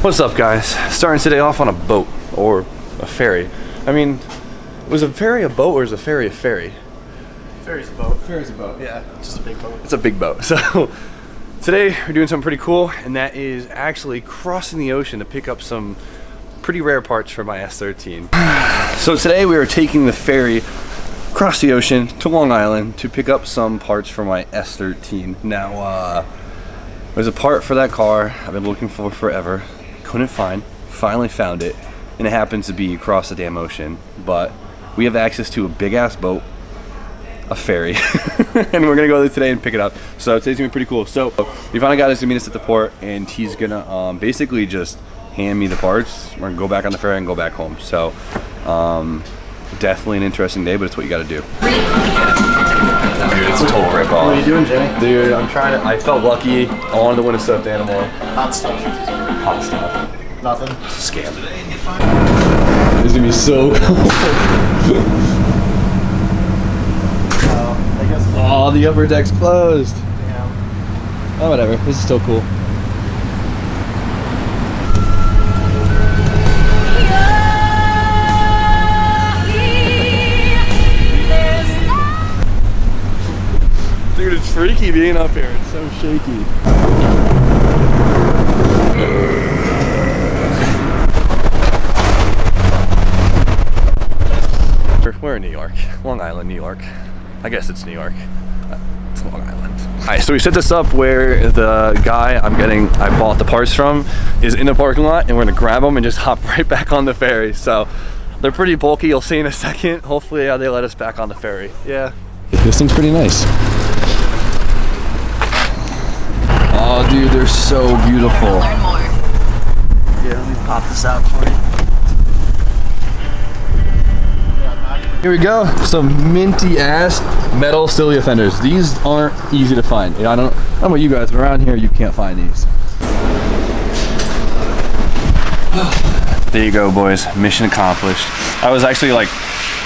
What's up, guys? Starting today off on a boat or a ferry. I mean, was a ferry a boat or is a ferry a ferry? Ferry's a boat. Ferry's a boat. Yeah, just a big boat. It's a big boat. So today we're doing something pretty cool, and that is actually crossing the ocean to pick up some pretty rare parts for my S13. So today we are taking the ferry across the ocean to Long Island to pick up some parts for my S13. Now, there's a part for that car I've been looking for forever. Couldn't find. Finally found it, and it happens to be across the damn ocean. But we have access to a big ass boat, a ferry, and we're gonna go there today and pick it up. So today's gonna be pretty cool. So we finally got us to meet us at the port, and he's gonna basically just hand me the parts. We're gonna go back on the ferry and go back home. So definitely an interesting day, but it's what you gotta do. Dude, it's a total rip off. What are you doing, Jenny? Dude, I'm trying to. I felt lucky. I wanted to win a stuffed animal. Hot stuff. Hot stuff. Nothing. It's a scam. It's gonna be so cool. I guess. Oh, the upper deck's closed. Yeah. Oh, whatever. This is still cool. Dude, it's freaky being up here. It's so shaky. We're in New York. Long Island, New York. I guess it's New York. It's Long Island. Alright, so we set this up where the guy I bought the parts from is in the parking lot, and we're gonna grab them and just hop right back on the ferry. So they're pretty bulky, you'll see in a second. Hopefully they let us back on the ferry. Yeah. This thing's pretty nice. Oh, dude, they're so beautiful. Learn more. Yeah, let me pop this out for you. Here we go, some minty ass metal silly offenders. These aren't easy to find. I don't know about you guys, but around here you can't find these. There you go, boys. Mission accomplished. I was actually like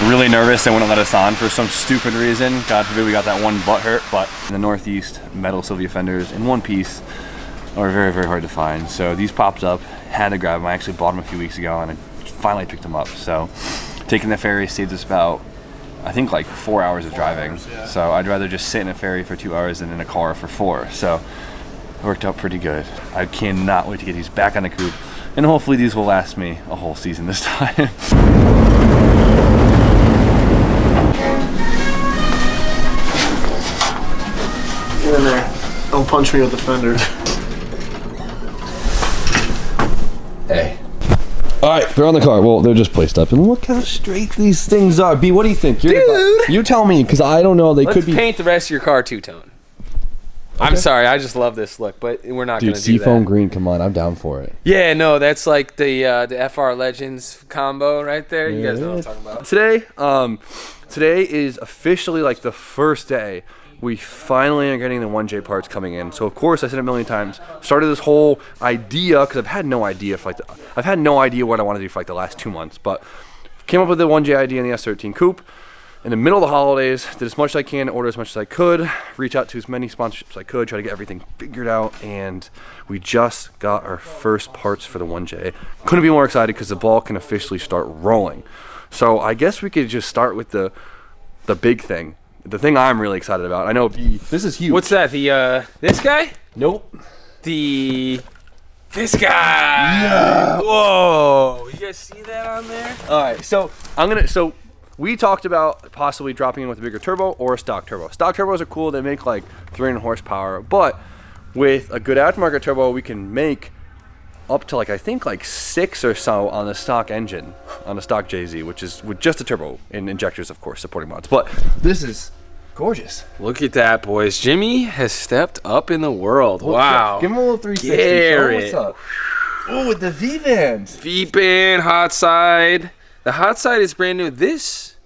really nervous they wouldn't let us on for some stupid reason. God forbid we got that one butt hurt, but in the Northeast, metal silly offenders in one piece are very, very hard to find. So these popped up, had to grab them. I actually bought them a few weeks ago and I finally picked them up. So taking the ferry saved us about, I think, like 4 hours of driving. Yeah. So I'd rather just sit in a ferry for 2 hours than in a car for 4. So it worked out pretty good. I cannot wait to get these back on the coop, and hopefully these will last me a whole season this time. Get in there. Don't punch me with the fender. Hey. All right, they're on the car. Well, they're just placed up, and look how straight these things are. B, what do you think? You tell me, because I don't know. They could be. Paint the rest of your car two-tone. Okay. I'm sorry, I just love this look, but we're not going to do that. Dude, seafoam green, come on, I'm down for it. Yeah, no, that's like the FR Legends combo right there. You guys know what I'm talking about. Today is officially like the first day we finally are getting the 1J parts coming in. So of course, I said it a million times, started this whole idea because I've had no idea what I want to do for like the last 2 months, but came up with the 1J idea in the S13 coupe. In the middle of the holidays, did as much as I can, order as much as I could, reach out to as many sponsorships as I could, try to get everything figured out, and we just got our first parts for the 1J. Couldn't be more excited because the ball can officially start rolling. So I guess we could just start with the big thing. The thing I'm really excited about. I know this is huge. What's that? The this guy? Nope. This guy. Yeah. Whoa! You guys see that on there? All right. So we talked about possibly dropping in with a bigger turbo or a stock turbo. Stock turbos are cool. They make like 300 horsepower, but with a good aftermarket turbo, we can make up to like, I think like 6 or so on the stock engine, on the stock JZ, which is with just a turbo and injectors, of course, supporting mods. But this is gorgeous. Look at that, boys. Jimmy has stepped up in the world. Wow. Give him a little 360. Garrett. What's up? Oh, with the V-bands. V-band, hot side. The hot side is brand new. This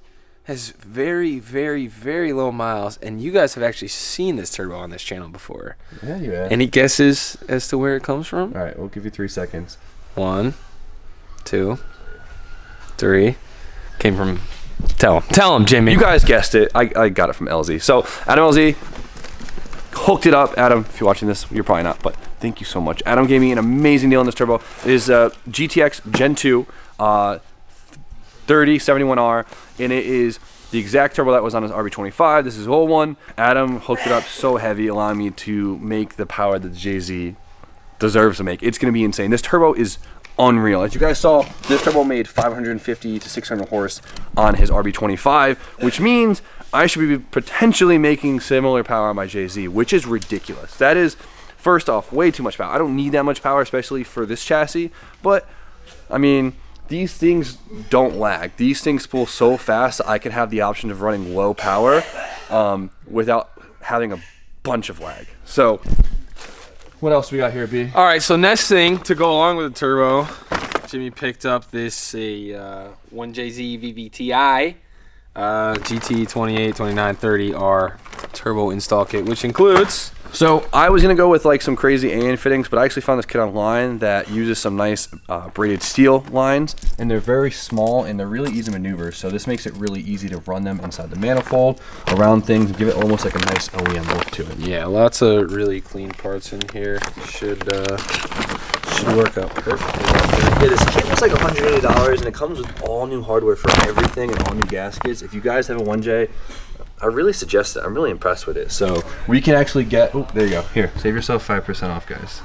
has very, very, very low miles, and you guys have actually seen this turbo on this channel before. Yeah, you have. Any guesses as to where it comes from? All right, we'll give you 3 seconds. 1, 2, 3. Came from. Tell him, Jimmy. You guys guessed it. I got it from LZ. So Adam LZ hooked it up. Adam, if you're watching this, you're probably not, but Thank you so much. Adam gave me an amazing deal on this turbo. It is GTX Gen 2 3071R, and it is the exact turbo that was on his RB25. This is old one. Adam hooked it up so heavy, allowing me to make the power that the JZ deserves to make. It's going to be insane. This turbo is unreal. As you guys saw, this turbo made 550 to 600 horse on his RB25, which means I should be potentially making similar power on my JZ, which is ridiculous. That is, first off, way too much power. I don't need that much power, especially for this chassis, but I mean, these things don't lag. These things pull so fast I can have the option of running low power without having a bunch of lag. So, what else we got here, B? All right, so next thing to go along with the turbo, Jimmy picked up this 1JZ VVTi GT 28, 29, 30R turbo install kit, which includes... So I was gonna go with like some crazy AN fittings, but I actually found this kit online that uses some nice braided steel lines, and they're very small and they're really easy to maneuver. So this makes it really easy to run them inside the manifold, around things, and give it almost like a nice OEM look to it. Yeah, lots of really clean parts in here. Should work out perfectly. Yeah, this kit was like $180, and it comes with all new hardware for everything and all new gaskets. If you guys have a 1J, I really suggest it. I'm really impressed with it. So we can actually get, oh, there you go. Here, save yourself 5% off, guys.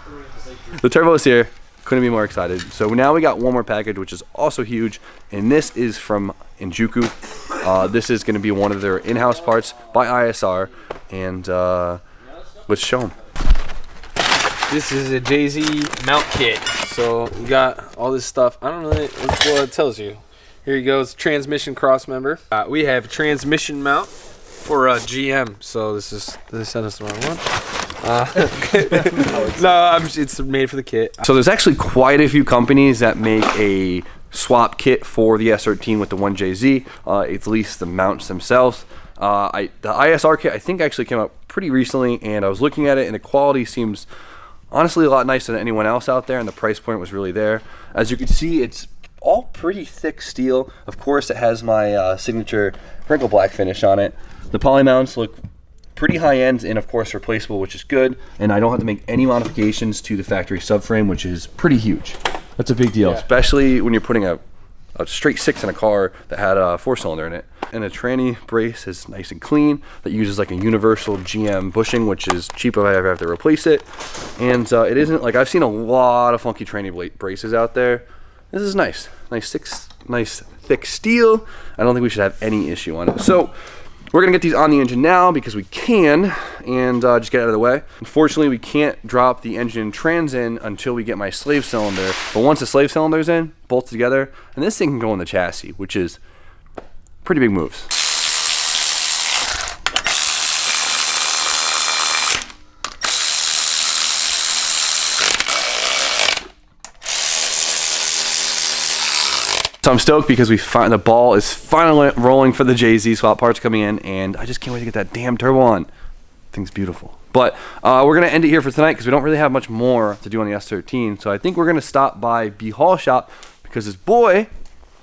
The turbo's here. Couldn't be more excited. So now we got one more package, which is also huge, and this is from Injuku. This is going to be one of their in-house parts by ISR, and let's show them. This is a JZ mount kit. So we got all this stuff. I don't know what it tells you. Here you go. It's transmission cross member. We have transmission mount for GM. So this is, did they send us the wrong one? No, it's made for the kit. So there's actually quite a few companies that make a swap kit for the S13 with the 1JZ. At least the mounts themselves. The ISR kit I think actually came out pretty recently, and I was looking at it, and the quality seems honestly a lot nicer than anyone else out there, and the price point was really there. As you can see, it's all pretty thick steel. Of course, it has my signature wrinkle black finish on it. The poly mounts look pretty high end and of course replaceable, which is good. And I don't have to make any modifications to the factory subframe, which is pretty huge. That's a big deal, especially when you're putting a straight 6 in a car that had a 4-cylinder in it. And the tranny brace is nice and clean. That uses like a universal GM bushing, which is cheap if I ever have to replace it. And it isn't like, I've seen a lot of funky tranny braces out there. This is nice, nice thick steel. I don't think we should have any issue on it. So we're gonna get these on the engine now because we can, and just get out of the way. Unfortunately, we can't drop the engine and trans in until we get my slave cylinder. But once the slave cylinder's in, bolted together, and this thing can go in the chassis, which is pretty big moves. So I'm stoked because the ball is finally rolling for the JZ swap parts coming in, and I just can't wait to get that damn turbo on. Thing's beautiful. But we're gonna end it here for tonight because we don't really have much more to do on the S13. So I think we're gonna stop by B Hall Shop because his boy,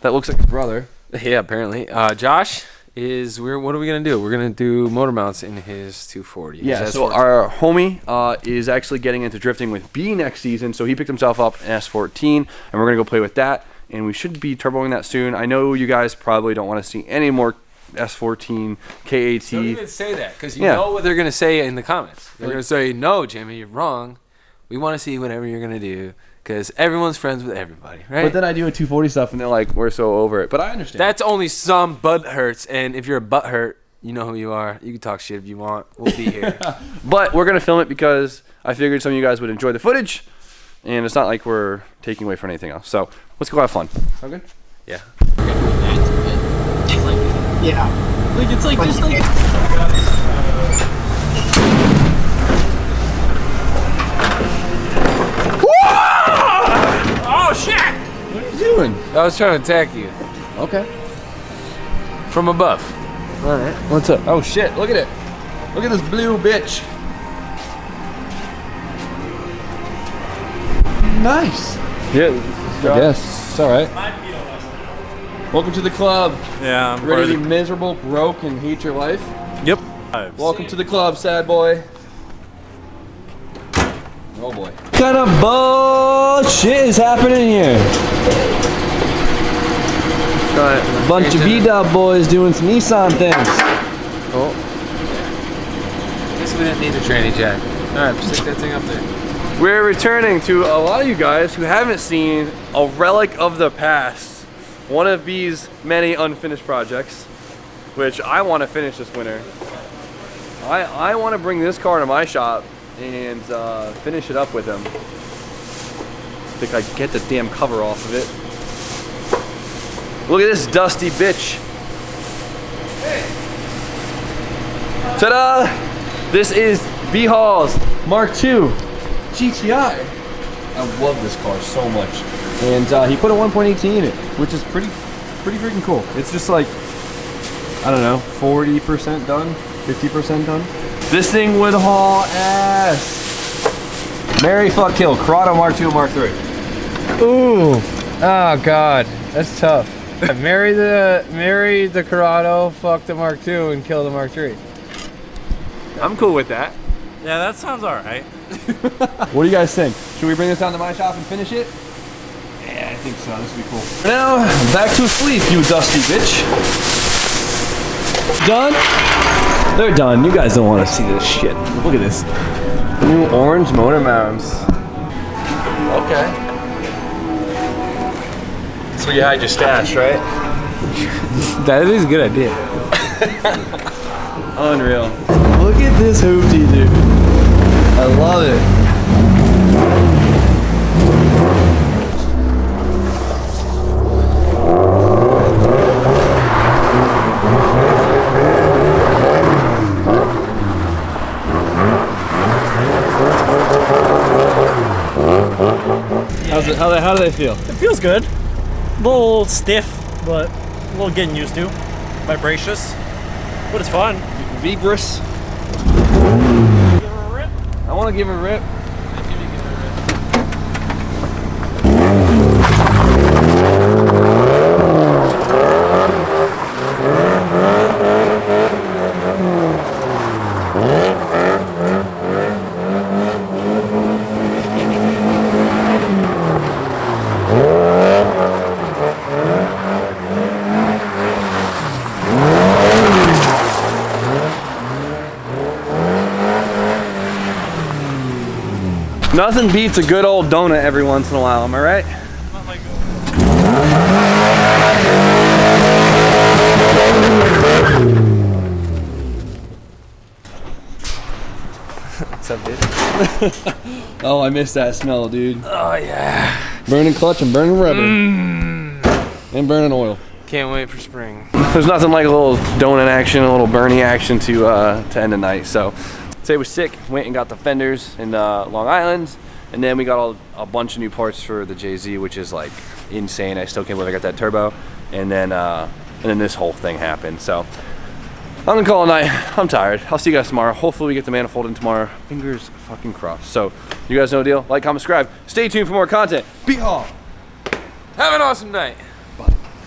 that looks like his brother. Yeah, apparently. Josh is, what are we gonna do? We're gonna do motor mounts in his 240. Yeah, so our homie is actually getting into drifting with B next season. So he picked himself up an S14, and we're gonna go play with that. And we should be turboing that soon. I know you guys probably don't want to see any more S14 KAT. Don't even say that, because you know what they're going to say in the comments. They're going to say, no, Jimmy, you're wrong. We want to see whatever you're going to do, because everyone's friends with everybody, right? But then I do a 240 stuff, and they're like, we're so over it. But I understand. That's only some butt hurts, and if you're a butt hurt, you know who you are. You can talk shit if you want. We'll be here. But we're going to film it because I figured some of you guys would enjoy the footage, and it's not like we're taking away from anything else. So let's go have fun. Sound good? Yeah. Yeah. Like, it's like, just like... Oh, shit! What are you doing? I was trying to attack you. Okay. From above. All right. What's up? Oh, shit. Look at it. Look at this blue bitch. Nice. Yeah, I guess. It's all right. Welcome to the club. Yeah, I'm ready to be miserable, broke, and hate your life? Yep. Welcome to the club, sad boy. Oh boy. What kind of bullshit is happening here? Bunch of V-Dub boys doing some Nissan things. Oh. Guess we didn't need a tranny jack. Alright, stick that thing up there. We're returning to a lot of you guys who haven't seen a relic of the past. One of B's many unfinished projects, which I want to finish this winter. I want to bring this car to my shop and finish it up with him. I think I can get the damn cover off of it. Look at this dusty bitch. Hey. Ta-da! This is B Hall's Mark II GTI. I love this car so much. And he put a 1.8 in it, which is pretty freaking cool. It's just like, I don't know, 40% done, 50% done. This thing would haul ass. Marry, fuck, kill. Corrado Mark II, Mark III. Ooh. Oh God, that's tough. Marry the Corrado, fuck the Mark II, and kill the Mark III. I'm cool with that. Yeah, that sounds alright. What do you guys think? Should we bring this down to my shop and finish it? Yeah, I think so. This would be cool. Now, back to sleep, you dusty bitch. Done? They're done. You guys don't want to see this shit. Look at this. New orange motor mounts. Okay. That's where you hide your stash, right? That is a good idea. Unreal. Look at this hoopty, dude. I love it. How do they feel? It feels good. A little stiff, but a little getting used to. Vibracious, but it's fun. Vibrous. Give her a rip. I want to give it a rip. Nothing beats a good old donut every once in a while, am I right? What's up, dude? Oh, I miss that smell, dude. Oh yeah. Burning clutch and burning rubber. And burning oil. Can't wait for spring. There's nothing like a little donut action, a little Bernie action to end the night. So today was sick. Went and got the fenders in Long Island, and then we got a bunch of new parts for the JZ, which is like insane. I still can't believe I got that turbo. And then this whole thing happened. So I'm gonna call it a night. I'm tired. I'll see you guys tomorrow. Hopefully we get the manifold in tomorrow. Fingers fucking crossed. So you guys know the deal. Like, comment, subscribe. Stay tuned for more content. Be Hall. Have an awesome night.